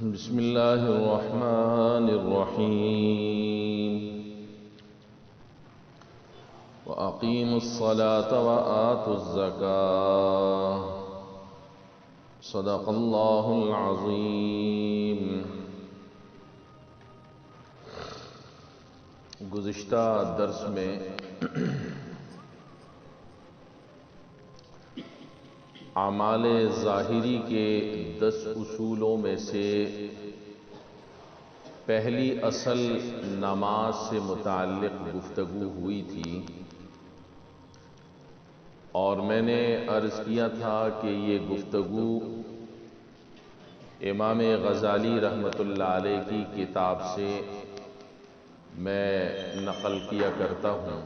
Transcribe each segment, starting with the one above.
بسم اللہ الرحمن الرحیم وَأَقِيمُوا الصَّلَاةَ وَآتُوا الزَّكَاةَ صدق اللہ العظیم۔ گزشتہ درس میں اعمال ظاہری کے 10 اصولوں میں سے پہلی اصل نماز سے متعلق گفتگو ہوئی تھی، اور میں نے عرض کیا تھا کہ یہ گفتگو امام غزالی رحمۃ اللہ علیہ کی کتاب سے میں نقل کیا کرتا ہوں۔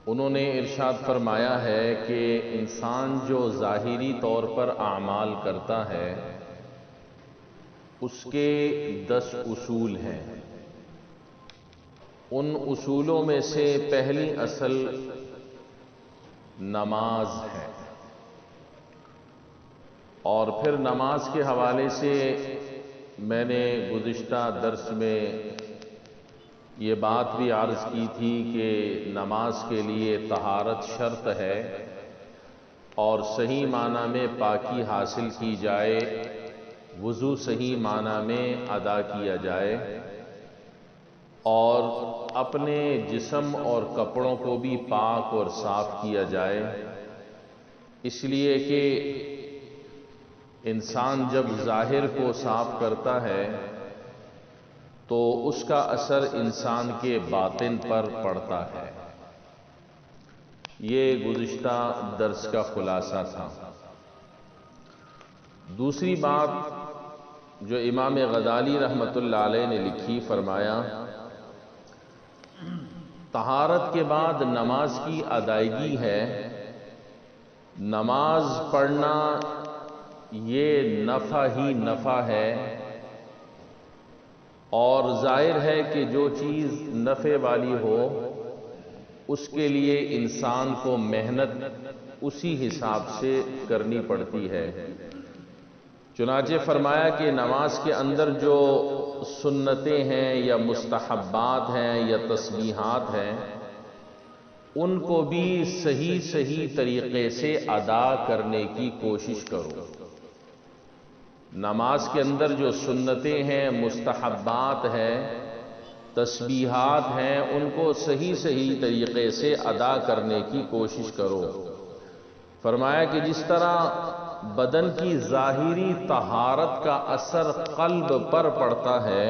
انہوں نے ارشاد فرمایا ہے کہ انسان جو ظاہری طور پر اعمال کرتا ہے اس کے 10 اصول ہیں۔ ان اصولوں میں سے پہلی اصل نماز ہے، اور پھر نماز کے حوالے سے میں نے گزشتہ درس میں یہ بات بھی عرض کی تھی کہ نماز کے لیے طہارت شرط ہے، اور صحیح معنی میں پاکی حاصل کی جائے، وضو صحیح معنی میں ادا کیا جائے، اور اپنے جسم اور کپڑوں کو بھی پاک اور صاف کیا جائے، اس لیے کہ انسان جب ظاہر کو صاف کرتا ہے تو اس کا اثر انسان کے باطن پر پڑتا ہے۔ یہ گزشتہ درس کا خلاصہ تھا۔ دوسری بات جو امام غزالی رحمۃ اللہ علیہ نے لکھی، فرمایا طہارت کے بعد نماز کی ادائیگی ہے۔ نماز پڑھنا یہ نفع ہی نفع ہے، اور ظاہر ہے کہ جو چیز نفع والی ہو اس کے لیے انسان کو محنت اسی حساب سے کرنی پڑتی ہے۔ چنانچہ فرمایا کہ نماز کے اندر جو سنتیں ہیں یا مستحبات ہیں یا تسبیحات ہیں، ان کو بھی صحیح طریقے سے ادا کرنے کی کوشش کرو۔ نماز کے اندر جو سنتیں ہیں، مستحبات ہیں، تسبیحات ہیں، ان کو صحیح طریقے سے ادا کرنے کی کوشش کرو۔ فرمایا کہ جس طرح بدن کی ظاہری طہارت کا اثر قلب پر پڑتا ہے،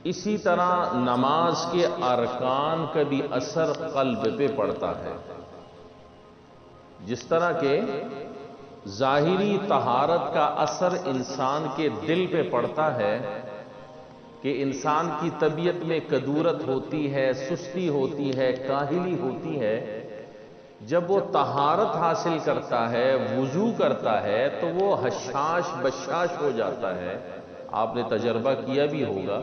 اسی طرح نماز کے ارکان کا بھی اثر قلب پہ پڑتا ہے۔ جس طرح کہ ظاہری طہارت کا اثر انسان کے دل پہ پڑتا ہے کہ انسان کی طبیعت میں کدورت ہوتی ہے، سستی ہوتی ہے، کاہلی ہوتی ہے، جب وہ طہارت حاصل کرتا ہے، وضو کرتا ہے، تو وہ حشاش بشاش ہو جاتا ہے۔ آپ نے تجربہ کیا بھی ہوگا،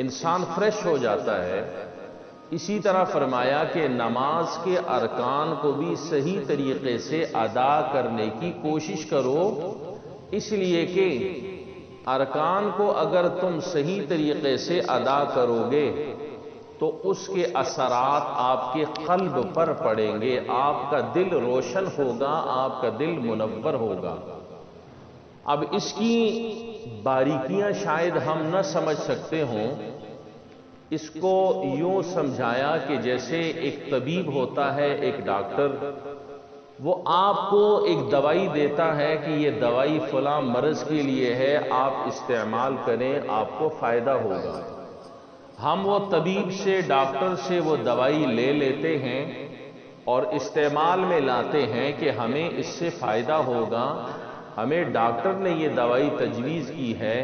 انسان فریش ہو جاتا ہے۔ اسی طرح فرمایا کہ نماز کے ارکان کو بھی صحیح طریقے سے ادا کرنے کی کوشش کرو، اس لیے کہ ارکان کو اگر تم صحیح طریقے سے ادا کرو گے تو اس کے اثرات آپ کے قلب پر پڑیں گے، آپ کا دل روشن ہوگا، آپ کا دل منور ہوگا۔ اب اس کی باریکیاں شاید ہم نہ سمجھ سکتے ہوں۔ اس کو یوں سمجھایا کہ جیسے ایک طبیب ہوتا ہے، ایک ڈاکٹر، وہ آپ کو ایک دوائی دیتا ہے کہ یہ دوائی فلاں مرض کے لیے ہے، آپ استعمال کریں، آپ کو فائدہ ہوگا۔ ہم وہ طبیب سے، ڈاکٹر سے وہ دوائی لے لیتے ہیں اور استعمال میں لاتے ہیں کہ ہمیں اس سے فائدہ ہوگا، ہمیں ڈاکٹر نے یہ دوائی تجویز کی ہے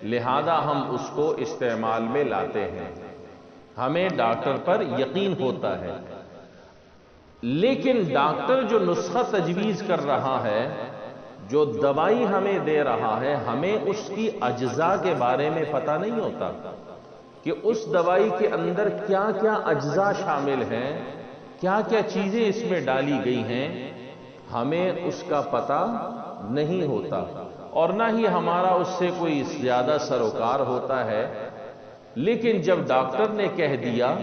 لہذا ہم اس کو استعمال میں لاتے ہیں، ہمیں ڈاکٹر پر یقین ہوتا ہے۔ لیکن ڈاکٹر جو نسخہ تجویز کر رہا ہے، جو دوائی ہمیں دے رہا ہے، ہمیں اس کی اجزاء کے بارے میں پتہ نہیں ہوتا کہ اس دوائی کے اندر کیا کیا اجزاء شامل ہیں، کیا کیا چیزیں اس میں ڈالی گئی ہیں، ہمیں اس کا پتہ نہیں ہوتا، اور نہ ہی ہمارا اس سے کوئی زیادہ سروکار ہوتا ہے۔ لیکن جب ڈاکٹر نے کہہ دیا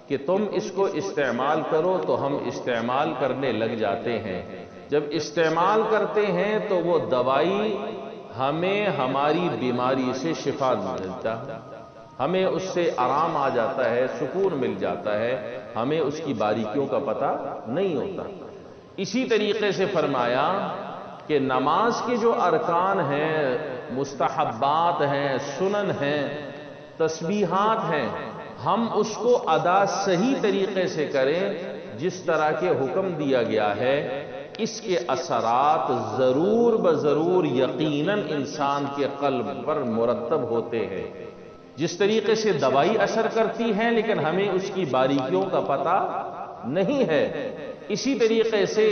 کہ تم اس کو استعمال کرو تو ہم استعمال کرنے لگ جاتے ہیں۔ جب استعمال کرتے ہیں تو وہ دوائی ہمیں ہماری بیماری سے شفا ملتا ہے، ہمیں اس سے آرام آ جاتا ہے، سکون مل جاتا ہے، ہمیں اس کی باریکیوں کا پتہ نہیں ہوتا۔ اسی طریقے سے فرمایا کہ نماز کے جو ارکان ہیں، مستحبات ہیں، سنن ہیں، تسبیحات ہیں، ہم اس کو ادا صحیح طریقے سے کریں جس طرح کے حکم دیا گیا ہے۔ اس کے اثرات ضرور بضرور یقیناً انسان کے قلب پر مرتب ہوتے ہیں۔ جس طریقے سے دوائی اثر کرتی ہے لیکن ہمیں اس کی باریکیوں کا پتہ نہیں ہے، اسی طریقے سے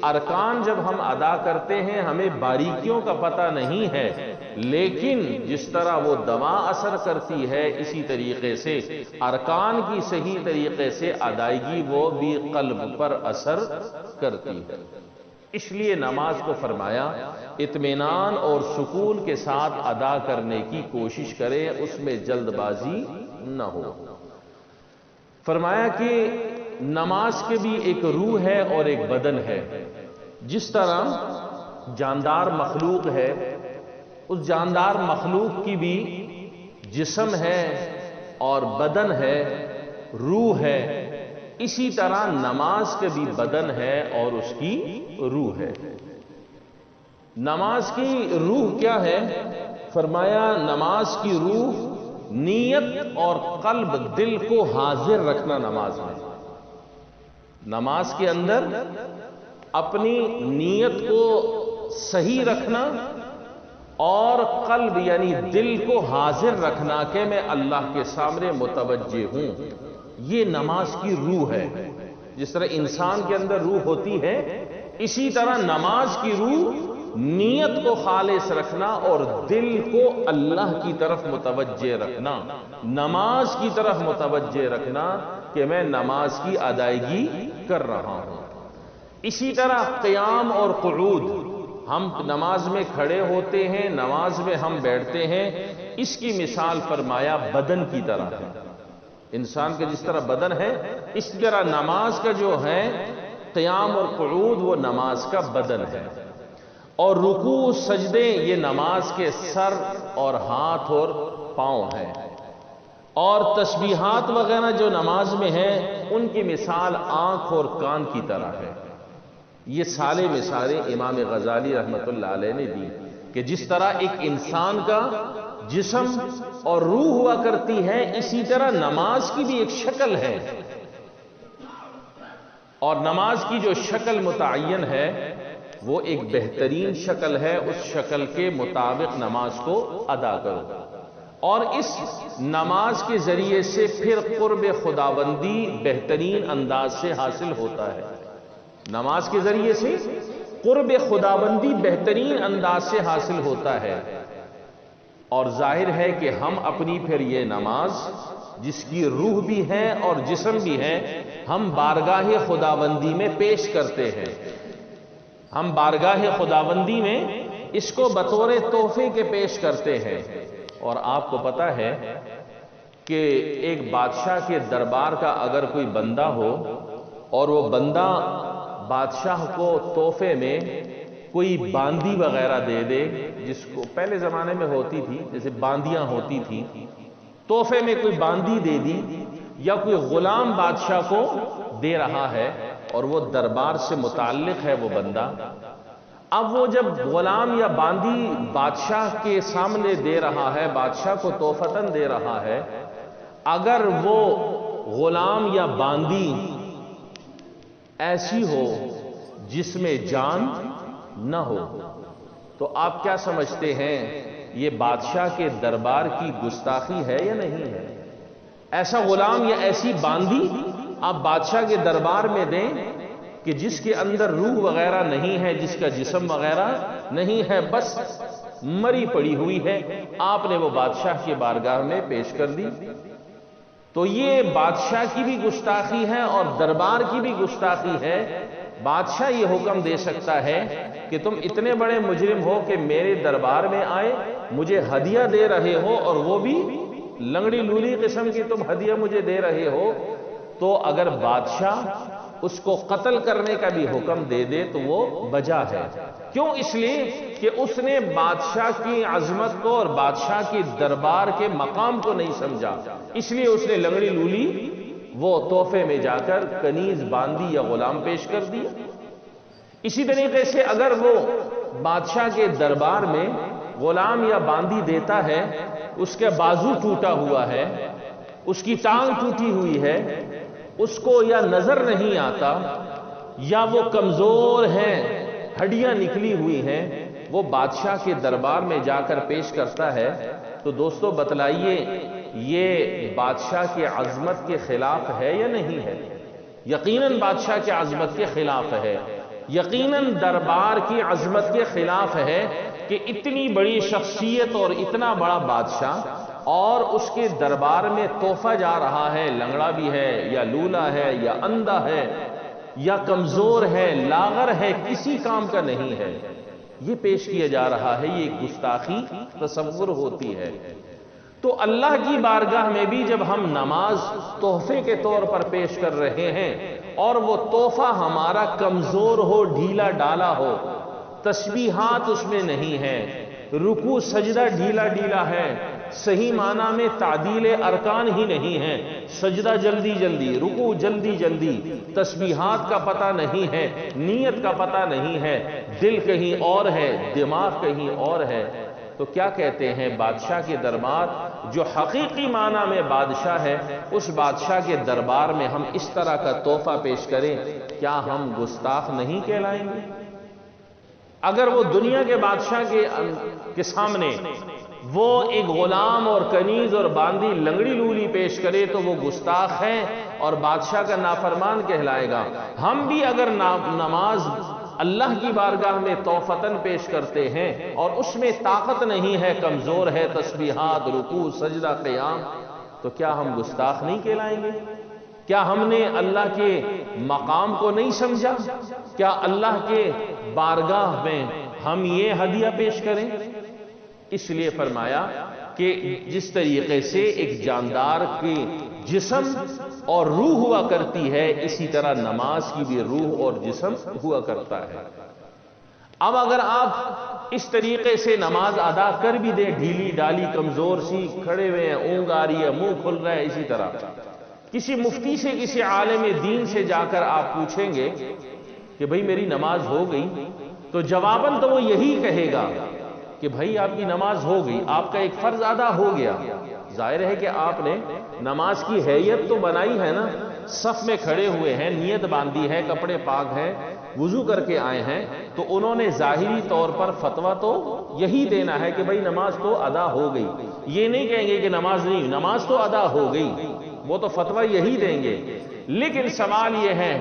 ارکان جب ہم ادا کرتے ہیں ہمیں باریکیوں کا پتہ نہیں ہے، لیکن جس طرح وہ دوا اثر کرتی ہے اسی طریقے سے ارکان کی صحیح طریقے سے ادائیگی وہ بھی قلب پر اثر کرتی ہے۔ اس لیے نماز کو فرمایا اطمینان اور سکون کے ساتھ ادا کرنے کی کوشش کرے، اس میں جلد بازی نہ ہو۔ فرمایا کہ نماز کے بھی ایک روح ہے اور ایک بدن ہے۔ جس طرح جاندار مخلوق ہے، اس جاندار مخلوق کی بھی جسم ہے اور بدن ہے، روح ہے، اسی طرح نماز کے بھی بدن ہے اور اس کی روح ہے۔ نماز کی روح کیا ہے؟ فرمایا نماز کی روح نیت اور قلب، دل کو حاضر رکھنا نماز میں۔ نماز کے اندر اپنی نیت کو صحیح رکھنا اور قلب یعنی دل کو حاضر رکھنا کہ میں اللہ کے سامنے متوجہ ہوں، یہ نماز کی روح ہے۔ جس طرح انسان کے اندر روح ہوتی ہے، اسی طرح نماز کی روح نیت کو خالص رکھنا اور دل کو اللہ کی طرف متوجہ رکھنا، نماز کی طرف متوجہ رکھنا کہ میں نماز کی ادائیگی کر رہا ہوں۔ اسی طرح قیام اور قعود، ہم نماز میں کھڑے ہوتے ہیں، نماز میں ہم بیٹھتے ہیں، اس کی مثال فرمایا بدن کی طرح ہے۔ انسان کے جس طرح بدن ہے اس طرح نماز کا جو ہے قیام اور قعود وہ نماز کا بدن ہے، اور رکوع سجدے یہ نماز کے سر اور ہاتھ اور پاؤں ہیں، اور تسبیحات وغیرہ جو نماز میں ہیں ان کی مثال آنکھ اور کان کی طرح ہے۔ یہ سارے مثالیں امام غزالی رحمت اللہ علیہ نے دی کہ جس طرح ایک انسان کا جسم اور روح ہوا کرتی ہے، اسی طرح نماز کی بھی ایک شکل ہے، اور نماز کی جو شکل متعین ہے وہ ایک بہترین شکل ہے، اس شکل کے مطابق نماز کو ادا کرو، اور اس نماز کے ذریعے سے پھر قرب خداوندی بہترین انداز سے حاصل ہوتا ہے۔ نماز کے ذریعے سے قرب خداوندی بہترین انداز سے حاصل ہوتا ہے، اور ظاہر ہے کہ ہم اپنی پھر یہ نماز جس کی روح بھی ہے اور جسم بھی ہے ہم بارگاہ خداوندی میں پیش کرتے ہیں، ہم بارگاہ خداوندی میں اس کو بطور تحفے کے پیش کرتے ہیں۔ اور آپ کو پتہ ہے کہ ایک بادشاہ کے دربار کا اگر کوئی بندہ ہو اور وہ بندہ بادشاہ کو تحفے میں کوئی باندی وغیرہ دے دے، جس کو پہلے زمانے میں ہوتی تھی جیسے باندیاں ہوتی تھیں، تحفے میں کوئی باندی دے دی، یا کوئی غلام بادشاہ کو دے رہا ہے اور وہ دربار سے متعلق ہے وہ بندہ، اب وہ جب غلام یا باندی بادشاہ کے سامنے دے رہا ہے، بادشاہ کو تحفتاً دے رہا ہے، اگر وہ غلام یا باندی ایسی ہو جس میں جان نہ ہو، تو آپ کیا سمجھتے ہیں یہ بادشاہ کے دربار کی گستاخی ہے یا نہیں ہے؟ ایسا غلام یا ایسی باندی آپ بادشاہ کے دربار میں دیں کہ جس کے اندر روح وغیرہ نہیں ہے، جس کا جسم وغیرہ نہیں ہے، بس مری پڑی ہوئی ہے، آپ نے وہ بادشاہ کی بارگاہ میں پیش کر دی، تو یہ بادشاہ کی بھی گستاخی ہے اور دربار کی بھی گستاخی ہے۔ بادشاہ یہ حکم دے سکتا ہے کہ تم اتنے بڑے مجرم ہو کہ میرے دربار میں آئے، مجھے ہدیہ دے رہے ہو، اور وہ بھی لنگڑی لولی قسم کی تم ہدیہ مجھے دے رہے ہو، تو اگر بادشاہ اس کو قتل کرنے کا بھی حکم دے دے تو وہ بجا ہے۔ کیوں؟ اس لیے کہ اس نے بادشاہ کی عظمت کو اور بادشاہ کی دربار کے مقام کو نہیں سمجھا، اس لیے اس نے لنگڑی لولی وہ تحفے میں جا کر کنیز باندی یا غلام پیش کر دیا۔ اسی طریقے سے اگر وہ بادشاہ کے دربار میں غلام یا باندی دیتا ہے، اس کے بازو ٹوٹا ہوا ہے، اس کی ٹانگ ٹوٹی ہوئی ہے، اس کو یا نظر نہیں آتا یا وہ کمزور ہے، ہڈیاں نکلی ہوئی ہیں، وہ بادشاہ کے دربار میں جا کر پیش کرتا ہے، تو دوستو بتلائیے یہ بادشاہ کی عظمت کے خلاف ہے یا نہیں ہے؟ یقیناً بادشاہ کی عظمت کے خلاف ہے، یقیناً دربار کی عظمت کے خلاف ہے کہ اتنی بڑی شخصیت اور اتنا بڑا بادشاہ اور اس کے دربار میں تحفہ جا رہا ہے، لنگڑا بھی ہے یا لولا ہے یا اندھا ہے یا کمزور ہے، لاغر ہے، کسی کام کا نہیں ہے، یہ پیش کیا جا رہا ہے، یہ گستاخی تصور ہوتی ہے۔ تو اللہ کی بارگاہ میں بھی جب ہم نماز تحفے کے طور پر پیش کر رہے ہیں اور وہ تحفہ ہمارا کمزور ہو، ڈھیلا ڈالا ہو، تسبیحات اس میں نہیں ہے، رکوع سجدہ ڈھیلا ڈھیلا ہے، صحیح معنی میں تعدیل ارکان ہی نہیں ہے، سجدہ جلدی جلدی، رکوع جلدی جلدی، تسبیحات کا پتہ نہیں ہے، نیت کا پتہ نہیں ہے، دل کہیں اور ہے، دماغ کہیں اور ہے، تو کیا کہتے ہیں بادشاہ کے دربار جو حقیقی معنی میں بادشاہ ہے، اس بادشاہ کے دربار میں ہم اس طرح کا تحفہ پیش کریں، کیا ہم گستاخ نہیں کہلائیں گے؟ اگر وہ دنیا کے بادشاہ کے سامنے وہ ایک غلام اور کنیز اور باندی لنگڑی لولی پیش کرے تو وہ گستاخ ہے اور بادشاہ کا نافرمان کہلائے گا۔ ہم بھی اگر نماز اللہ کی بارگاہ میں توفتاً پیش کرتے ہیں اور اس میں طاقت نہیں ہے، کمزور ہے، تسبیحات، رکوع، سجدہ، قیام، تو کیا ہم گستاخ نہیں کہلائیں گے؟ کیا ہم نے اللہ کے مقام کو نہیں سمجھا؟ کیا اللہ کے بارگاہ میں ہم یہ ہدیہ پیش کریں؟ اس لیے فرمایا کہ جس طریقے سے ایک جاندار کی جسم اور روح ہوا کرتی ہے، اسی طرح نماز کی بھی روح اور جسم ہوا کرتا ہے۔ اب اگر آپ اس طریقے سے نماز ادا کر بھی دیں، ڈھیلی ڈالی، کمزور سی، کھڑے ہوئے ہیں، اونگ آ رہی ہے، منہ کھل رہا ہے، اسی طرح کسی مفتی سے، کسی عالم دین سے جا کر آپ پوچھیں گے کہ بھئی میری نماز ہو گئی، تو جواباً تو وہ یہی کہے گا کہ بھئی آپ کی نماز ہو گئی، آپ کا ایک فرض ادا ہو گیا۔ ظاہر ہے کہ آپ نے نماز کی حیت تو بنائی ہے نا، صف میں کھڑے ہوئے ہیں، نیت باندھی ہے، کپڑے پاک ہیں، وضو کر کے آئے ہیں، تو انہوں نے ظاہری طور پر فتویٰ تو یہی دینا ہے کہ بھئی نماز تو ادا ہو گئی، یہ نہیں کہیں گے کہ نماز نہیں، نماز تو ادا ہو گئی، وہ تو فتویٰ یہی دیں گے۔ لیکن سوال یہ ہے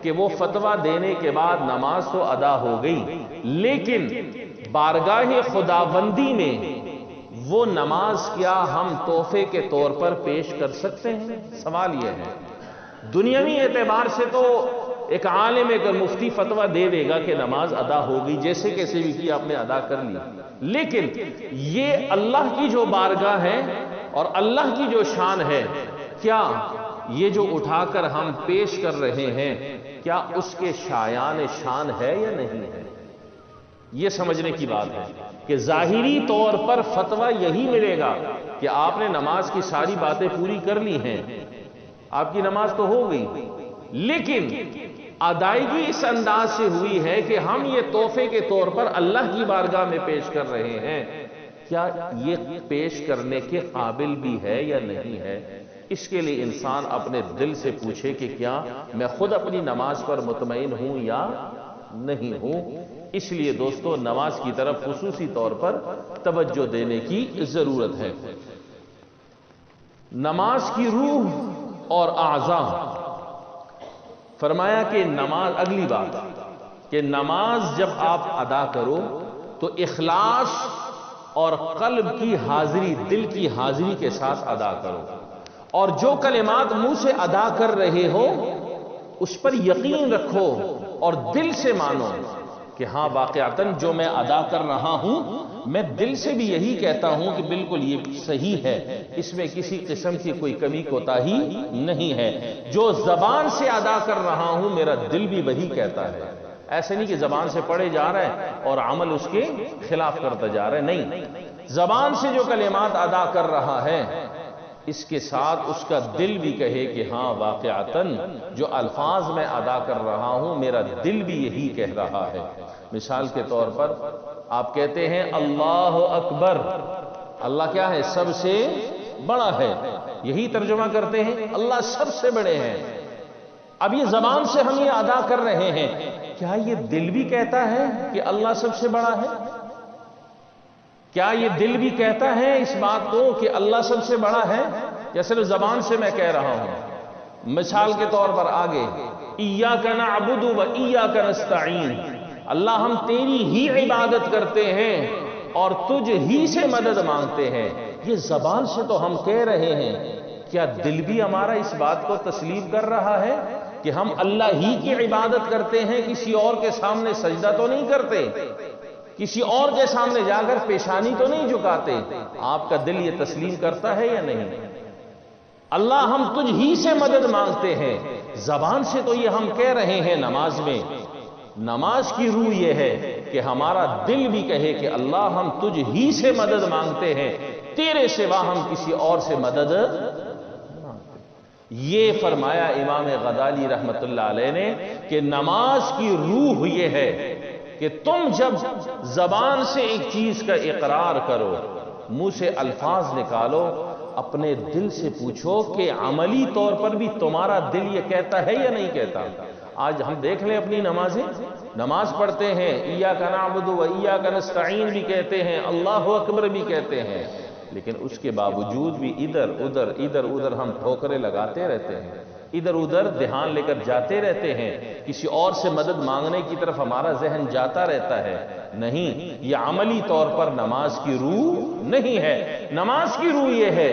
کہ وہ فتویٰ دینے کے بعد نماز تو ادا ہو گئی، لیکن بارگاہ خداوندی میں وہ نماز کیا ہم تحفے کے طور پر پیش کر سکتے ہیں؟ سوال یہ ہے۔ دنیاوی اعتبار سے تو ایک عالم اگر مفتی فتویٰ دے دے گا کہ نماز ادا ہو گئی، جیسے کیسے بھی کی آپ نے ادا کر لی، لیکن یہ اللہ کی جو بارگاہ ہے اور اللہ کی جو شان ہے، کیا یہ جو اٹھا کر ہم پیش کر رہے ہیں کیا اس کے شایان شان ہے یا نہیں ہے؟ یہ سمجھنے کی بات ہے کہ ظاہری طور پر فتویٰ یہی ملے گا کہ آپ نے نماز کی ساری باتیں پوری کر لی ہیں، آپ کی نماز تو ہو گئی، لیکن ادائیگی اس انداز سے ہوئی ہے کہ ہم یہ تحفے کے طور پر اللہ کی بارگاہ میں پیش کر رہے ہیں، کیا یہ پیش کرنے کے قابل بھی ہے یا نہیں ہے؟ اس کے لیے انسان اپنے دل سے پوچھے کہ کیا میں خود اپنی نماز پر مطمئن ہوں یا نہیں ہوں۔ اس لیے دوستو نماز کی طرف خصوصی طور پر توجہ دینے کی ضرورت ہے۔ نماز کی روح اور اعضاء، فرمایا کہ نماز، اگلی بات کہ نماز جب آپ ادا کرو تو اخلاص اور قلب کی حاضری، دل کی حاضری کے ساتھ ادا کرو، اور جو کلمات منہ سے ادا کر رہے ہو اس پر یقین رکھو اور دل سے مانو کہ ہاں واقعتاً جو میں ادا کر رہا ہوں میں دل سے بھی یہی کہتا ہوں کہ بالکل یہ صحیح ہے، اس میں کسی قسم کی کوئی کمی کوتاہی نہیں ہے۔ جو زبان سے ادا کر رہا ہوں میرا دل بھی وہی کہتا ہے۔ ایسے نہیں کہ زبان سے پڑھے جا رہا ہے اور عمل اس کے خلاف کرتا جا رہا ہے، نہیں، زبان سے جو کلمات ادا کر رہا ہے اس کے ساتھ اس کا دل بھی کہے کہ ہاں واقعتاً جو الفاظ میں ادا کر رہا ہوں میرا دل بھی یہی کہہ رہا ہے۔ مثال کے طور پر آپ کہتے ہیں اللہ اکبر، اللہ کیا ہے؟ سب سے بڑا ہے، یہی ترجمہ کرتے ہیں اللہ سب سے بڑے ہیں۔ اب یہ زبان سے ہم یہ ادا کر رہے ہیں، کیا یہ دل بھی کہتا ہے کہ اللہ سب سے بڑا ہے؟ کیا یہ دل بھی کہتا ہے اس بات کو کہ اللہ سب سے بڑا ہے، یا صرف زبان سے میں کہہ رہا ہوں؟ مثال کے طور پر آگے ایاک نعبد و ایاک نستعین، اللہ ہم تیری ہی عبادت کرتے ہیں اور تجھ ہی سے مدد مانگتے ہیں، یہ زبان سے تو ہم کہہ رہے ہیں، کیا دل بھی ہمارا اس بات کو تسلیم کر رہا ہے کہ ہم اللہ ہی کی عبادت کرتے ہیں، کسی اور کے سامنے سجدہ تو نہیں کرتے، کسی اور کے سامنے جا کر پیشانی تو نہیں جھکاتے؟ آپ کا دل یہ تسلیم کرتا ہے یا نہیں؟ اللہ ہم تجھ ہی سے مدد مانگتے ہیں، زبان سے تو یہ ہم کہہ رہے ہیں نماز میں، نماز کی روح یہ ہے کہ ہمارا دل بھی کہے کہ اللہ ہم تجھ ہی سے مدد مانگتے ہیں، تیرے سوا ہم کسی اور سے مدد مانگتے۔ یہ فرمایا امام غزالی رحمت اللہ علیہ نے کہ نماز کی روح یہ ہے کہ تم جب زبان سے ایک چیز کا اقرار کرو، منہ سے الفاظ نکالو، اپنے دل سے پوچھو کہ عملی طور پر بھی تمہارا دل یہ کہتا ہے یا نہیں کہتا۔ آج ہم دیکھ لیں اپنی نمازیں، نماز پڑھتے ہیں ایاک نعبد و ایاک نستعین بھی کہتے ہیں، اللہ اکبر بھی کہتے ہیں، لیکن اس کے باوجود بھی ادھر ادھر ہم ٹھوکریں لگاتے رہتے ہیں، ادھر ادھر دھیان لے کر جاتے رہتے ہیں، کسی اور سے مدد مانگنے کی طرف ہمارا ذہن جاتا رہتا ہے۔ نہیں، یہ عملی طور پر نماز کی روح نہیں ہے۔ نماز کی روح یہ ہے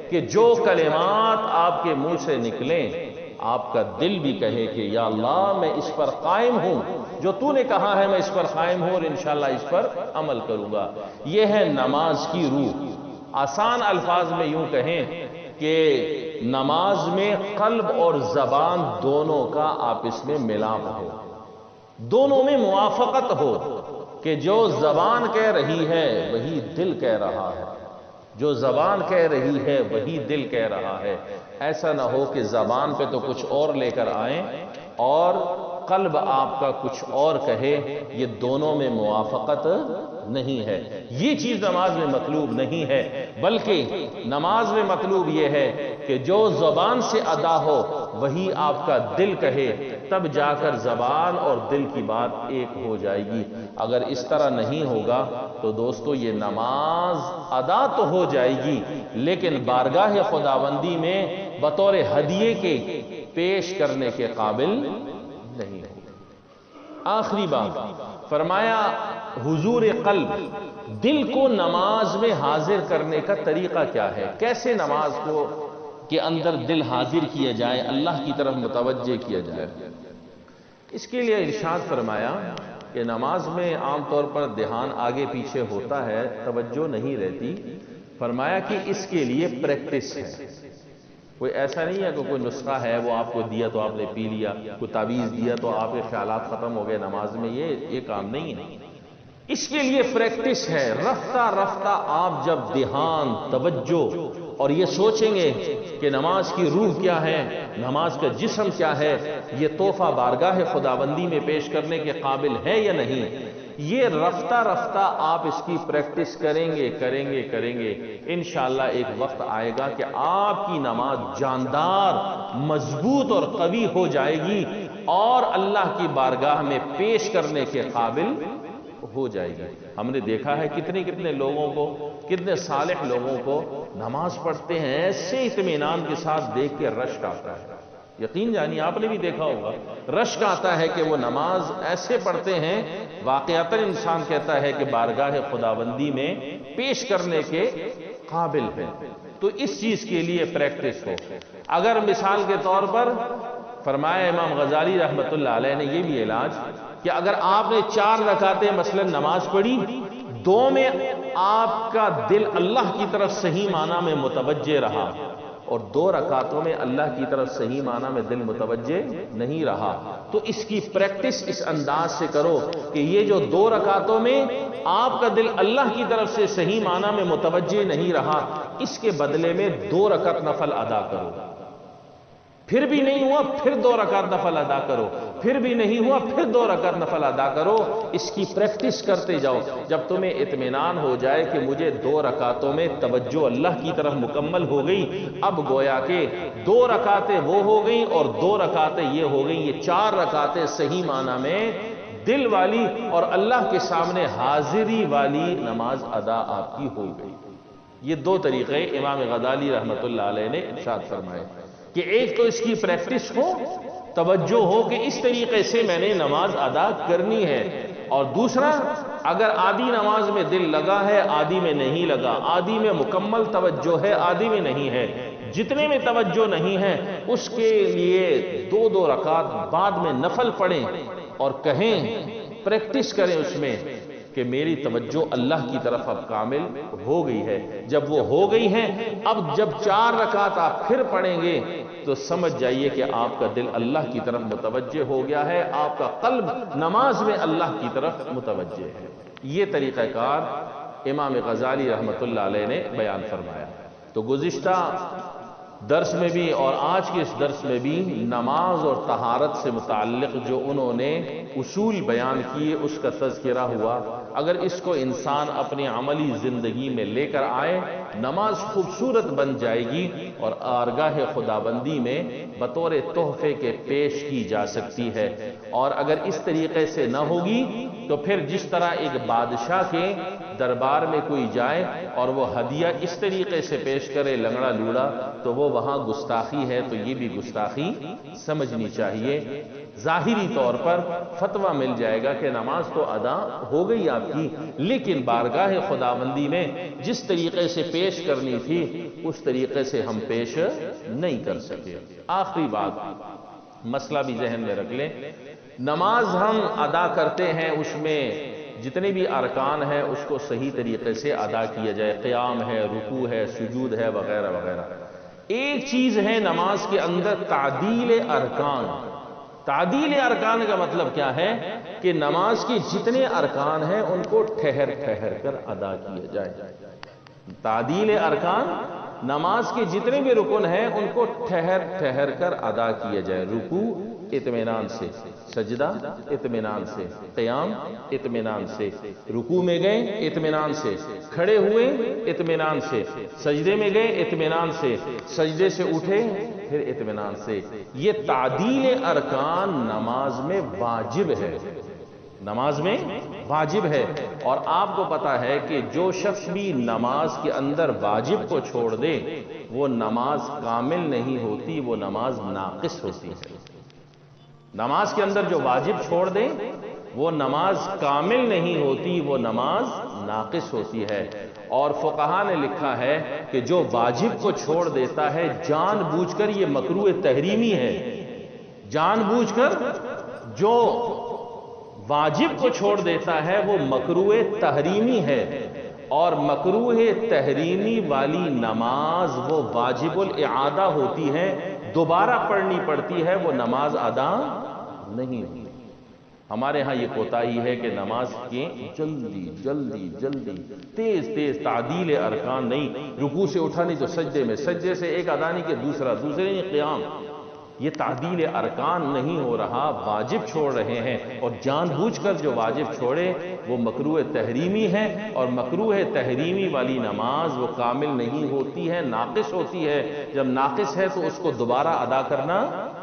کہ جو کلمات آپ کے منہ سے نکلیں آپ کا دل بھی کہے کہ یا اللہ میں اس پر قائم ہوں، جو تو نے کہا ہے میں اس پر قائم ہوں اور انشاءاللہ اس پر عمل کروں گا۔ یہ ہے نماز کی روح۔ آسان الفاظ میں یوں کہیں کہ نماز میں قلب اور زبان دونوں کا آپس میں ملاپ ہو، دونوں میں موافقت ہو، کہ جو زبان کہہ رہی ہے وہی دل کہہ رہا ہے، جو زبان کہہ رہی ہے وہی دل کہہ رہا ہے۔ ایسا نہ ہو کہ زبان پہ تو کچھ اور لے کر آئیں اور قلب آپ کا کچھ اور کہے، یہ دونوں میں موافقت نہیں ہے۔ یہ چیز نماز میں مطلوب نہیں ہے، بلکہ نماز میں مطلوب یہ ہے کہ جو زبان سے ادا ہو وہی آپ کا دل کہے، تب جا کر زبان اور دل کی بات ایک ہو جائے گی۔ اگر اس طرح نہیں ہوگا تو دوستو یہ نماز ادا تو ہو جائے گی لیکن بارگاہ خداوندی میں بطور ہدیے کے پیش کرنے کے قابل نہیں ہوگی۔ آخری بات فرمایا حضور قلب، دل کو نماز میں حاضر کرنے کا طریقہ کیا ہے؟ کیسے نماز کو کے اندر دل حاضر کیا جائے، اللہ کی طرف متوجہ کیا جائے؟ اس کے لیے ارشاد فرمایا کہ نماز میں عام طور پر دھیان آگے پیچھے ہوتا ہے، توجہ نہیں رہتی۔ فرمایا کہ اس کے لیے پریکٹس ہے، کوئی ایسا نہیں ہے کہ کوئی نسخہ ہے وہ آپ کو دیا تو آپ نے پی لیا، کوئی تعویذ دیا تو آپ کے خیالات ختم ہو گئے نماز میں، یہ کام نہیں ہے۔ اس کے لیے پریکٹس ہے، رفتہ رفتہ آپ جب دھیان، توجہ اور یہ سوچیں گے کہ نماز کی روح کیا ہے، نماز کا جسم کیا ہے، یہ تحفہ بارگاہ خداوندی میں پیش کرنے کے قابل ہے یا نہیں، یہ رفتہ رفتہ آپ اس کی پریکٹس کریں گے، انشاءاللہ ایک وقت آئے گا کہ آپ کی نماز جاندار، مضبوط اور قوی ہو جائے گی اور اللہ کی بارگاہ میں پیش کرنے کے قابل ہو جائے گی۔ ہم نے دیکھا ہے کتنے لوگوں کو، کتنے صالح لوگوں کو نماز پڑھتے ہیں ایسے اطمینان کے ساتھ دیکھ کے رشک آتا ہے۔ یقین جانی آپ نے بھی دیکھا ہوگا، رشک آتا ہے کہ وہ نماز ایسے پڑھتے ہیں واقعتاً انسان کہتا ہے کہ بارگاہ خداوندی میں پیش کرنے کے قابل ہے۔ تو اس چیز کے لیے پریکٹس ہو۔ اگر مثال کے طور پر فرمایا امام غزالی رحمت اللہ علیہ نے یہ بھی علاج کہ اگر آپ نے 4 رکعتیں مثلا نماز پڑھی، 2 میں آپ کا دل اللہ کی طرف صحیح معنی میں متوجہ رہا اور 2 رکعتوں میں اللہ کی طرف صحیح معنی میں دل متوجہ نہیں رہا، تو اس کی پریکٹس اس انداز سے کرو کہ یہ جو 2 رکعتوں میں آپ کا دل اللہ کی طرف سے صحیح معنی میں متوجہ نہیں رہا، اس کے بدلے میں 2 رکعت نفل ادا کرو۔ پھر بھی نہیں ہوا، پھر 2 رکعت نفل ادا کرو، پھر بھی نہیں ہوا، پھر 2 رکعت نفل ادا کرو۔ اس کی پریکٹس کرتے جاؤ۔ جب تمہیں اطمینان ہو جائے کہ مجھے 2 رکعتوں میں توجہ اللہ کی طرف مکمل ہو گئی، اب گویا کہ 2 رکعتیں وہ ہو گئیں اور 2 رکعتیں یہ ہو گئیں، یہ 4 رکعتیں صحیح معنی میں دل والی اور اللہ کے سامنے حاضری والی نماز ادا آپ کی ہو گئی۔ یہ 2 طریقے امام غزالی رحمت اللہ علیہ نے ارشاد فرمائے کہ ایک تو اس کی پریکٹس ہو، توجہ ہو کہ اس طریقے سے میں نے نماز ادا کرنی ہے، اور دوسرا اگر آدھی نماز میں دل لگا ہے، آدھی میں نہیں لگا، آدھی میں مکمل توجہ ہے، آدھی میں نہیں ہے، جتنے میں توجہ نہیں ہے اس کے لیے 2 رکعت بعد میں نفل پڑھیں اور کہیں، پریکٹس کریں اس میں کہ میری توجہ اللہ کی طرف اب کامل ہو گئی ہے۔ جب وہ ہو گئی ہے، اب جب 4 رکعت آپ پھر پڑھیں گے تو سمجھ جائیے کہ آپ کا دل اللہ کی طرف متوجہ ہو گیا ہے، آپ کا قلب نماز میں اللہ کی طرف متوجہ ہے۔ یہ طریقہ کار امام غزالی رحمت اللہ علیہ نے بیان فرمایا۔ تو گزشتہ درس میں بھی اور آج کے اس درس میں بھی نماز اور طہارت سے متعلق جو انہوں نے اصول بیان کیے اس کا تذکرہ ہوا۔ اگر اس کو انسان اپنی عملی زندگی میں لے کر آئے، نماز خوبصورت بن جائے گی اور بارگاہ خداوندی میں بطور تحفے کے پیش کی جا سکتی ہے۔ اور اگر اس طریقے سے نہ ہوگی تو پھر جس طرح ایک بادشاہ کے دربار میں کوئی جائے اور وہ ہدیہ اس طریقے سے پیش کرے لنگڑا لوڑا، تو وہ وہاں گستاخی ہے، تو یہ بھی گستاخی سمجھنی چاہیے۔ ظاہری طور پر فتویٰ مل جائے گا کہ نماز تو ادا ہو گئی آپ کی، لیکن بارگاہ خداوندی میں جس طریقے سے پیش کرنی تھی اس طریقے سے ہم پیش نہیں کر سکے۔ آخری بات، مسئلہ بھی ذہن میں رکھ لیں، نماز ہم ادا کرتے ہیں، اس میں جتنے بھی ارکان ہیں اس کو صحیح طریقے سے ادا کیا جائے، قیام ہے، رکوع ہے، سجود ہے، وغیرہ وغیرہ۔ ایک چیز ہے نماز کے اندر تعدیل ارکان۔ تعدیل ارکان کا مطلب کیا ہے کہ نماز کے جتنے ارکان ہیں ان کو ٹھہر ٹھہر کر ادا کیا جائے۔ تعدیل ارکان، نماز کے جتنے بھی رکن ہیں ان کو ٹھہر ٹھہر کر ادا کیا جائے۔ رکوع اطمینان سے، سجدہ اطمینان سے، قیام اطمینان سے، رکوع میں گئے اطمینان سے، کھڑے ہوئے اطمینان سے، سجدے میں گئے اطمینان سے، سجدے سے اٹھے پھر اطمینان سے۔ یہ تعدیل ارکان نماز میں واجب ہے، نماز میں واجب ہے۔ اور آپ کو پتا ہے کہ جو شخص بھی نماز کے اندر واجب کو چھوڑ دے وہ نماز کامل نہیں ہوتی، وہ نماز ناقص ہوتی ہے۔ نماز کے اندر جو واجب چھوڑ دے وہ نماز کامل نہیں ہوتی، وہ نماز ناقص ہوتی ہے۔ اور فقہاء نے لکھا ہے کہ جو واجب کو چھوڑ دیتا ہے جان بوجھ کر، یہ مکروہ تحریمی ہے، جان بوجھ کر جو واجب کو چھوڑ دیتا ہے وہ مکروہ تحریمی ہے، اور مکروہ تحریمی والی نماز وہ واجب الاعادہ ہوتی ہے، دوبارہ پڑھنی پڑتی ہے، وہ نماز ادا نہیں ہوتی۔ ہمارے ہاں یہ کوتاہی ہے کہ نماز کے جلدی جلدی جلدی تیز تیز تعدیل ارکان نہیں، رکوع سے اٹھا نہیں تو سجدے میں، سجدے سے ایک ادا نہیں کہ دوسرا، دوسرے نہیں قیام۔ یہ تعدیل ارکان نہیں ہو رہا، واجب چھوڑ رہے ہیں، اور جان بوجھ کر جو واجب چھوڑے وہ مکروہ تحریمی ہے، اور مکروہ تحریمی والی نماز وہ کامل نہیں ہوتی ہے، ناقص ہوتی ہے۔ جب ناقص ہے تو اس کو دوبارہ ادا کرنا